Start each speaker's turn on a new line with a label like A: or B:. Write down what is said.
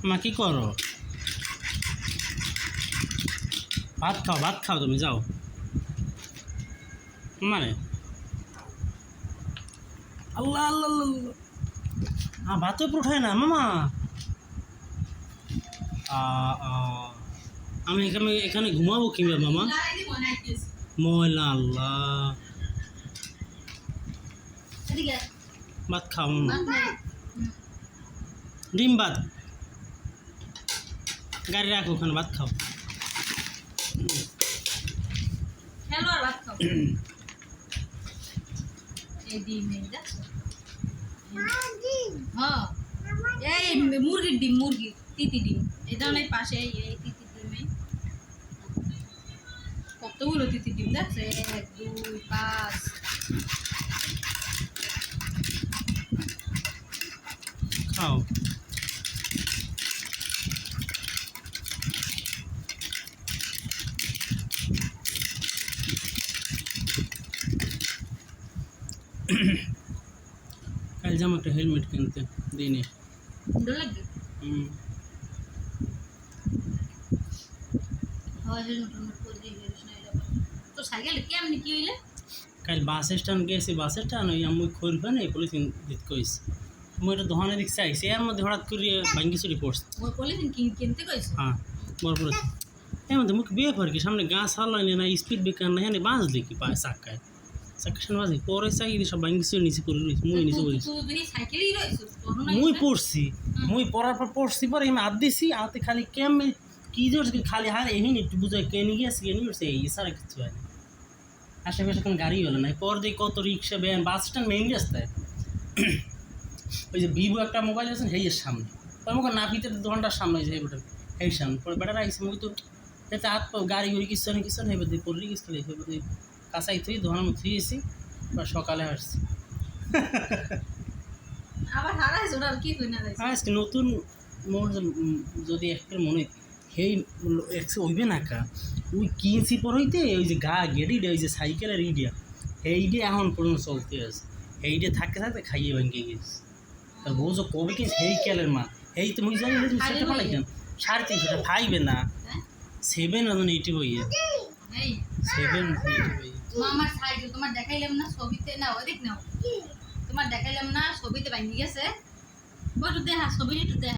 A: মা কি করো? ভাত খাও তুমি যাও। মানে আল্লাহ আল্লাহ আল্লাহ ভাতও উঠায় না মামা। আমি এখানে ঘুমাবো কিংবা মামা? ময়লা আল্লাহ। ভাত খাও মামা। ডিম ভাত গাড়ি রাখো, ওখানে ভাত খাও।
B: মুরগির ডিম, মুরগি তিতি ডিম, এটা অনেক পাশে এই তিতি ডিমে কতগুলো তিতি ডিম দেখছে, 1 2 5।
A: খাও। কাল যাবো একটা হেলমেট কিনতে দিনে।
B: তো সাইকেল কেমনি কি হইলে?
A: কাল বাস স্ট্যান্ড গেছি, বাস স্ট্যান্ড ওই আমি খুলবে না পলিথিন দিতে কইছি। মই এটা দোকানে দেখছি আইসি, এর মধ্যে হঠাৎ করে ভাঙ্গি চুরি পড়ছে।
B: ওই পলিথিন কিনতে কইছে?
A: হ্যাঁ বড় পলিথিন। এর মধ্যে মুখ বিয়ে করে কি সামনে গাছ হারলাইনি না, স্পিড ব্রেকার না, হ্যাঁ বাঁচলি কি পায় চাক্কায় সামনে বাজে পরে চাকি সব ভাঙ্গি চুরি নিচে পড়ে রয়েছে। মুই নিচে পড়েছি, মুই পড়ছি, মুই পড়ার পর পড়ছি পরে আমি হাত দিছি, হাতে খালি কেমন কি ধরছি খালি হার এমনি একটু বুঝায় কেনে গিয়েছি কেনে গেছে এই সারা কিছু হয় না। আশেপাশে কোনো গাড়ি হলো না, পর দিয়ে কত rickshaw van bus stand main রাস্তায়। ওই যে ভিভো একটা মোবাইল আছে হেইয়ের সামনে, ওই মুখে নাপিতে 2 ঘন্টার সামনে হয়েছে এই সামনে পরে বেটারা আইসি মুখে তো যাতে হাত পাও গাড়ি ঘুরি কিছু না কিছু না, এবার দিয়ে পড়লি গেছিল এবার দিয়ে কাঁচাই থুই দোকানের মধ্যে থুয়েছি বা সকালে আসছি।
B: আবার হারাইছ ওটা কি কই না যাইছে
A: আজকে নতুন মোর যদি একটা মনে হেই ওইবে না কা ওই কিনছি পর হইতে ওই যে গেডিটা ওই যে সাইকেলের ইডিয়া এইডে এখন পর্যন্ত চলতে আছে, এইডে থাকতে থাকতে খাইয়ে ভেঙে গেছে। তার বউ যে কবে কিনছে এই কেলের মা এই তো মুই জানি তুমি সেটা পালাইতাম 350 ফাইবে না 780 হইয়া 780
B: আমার সাইকেল তোমার দেখাইলাম না ছবিতে, না ওদিক নাও তোমার দেখাইলাম না ছবিতে ভাঙি গেছে, ওটু দেখা ছবিটা একটু দেখা।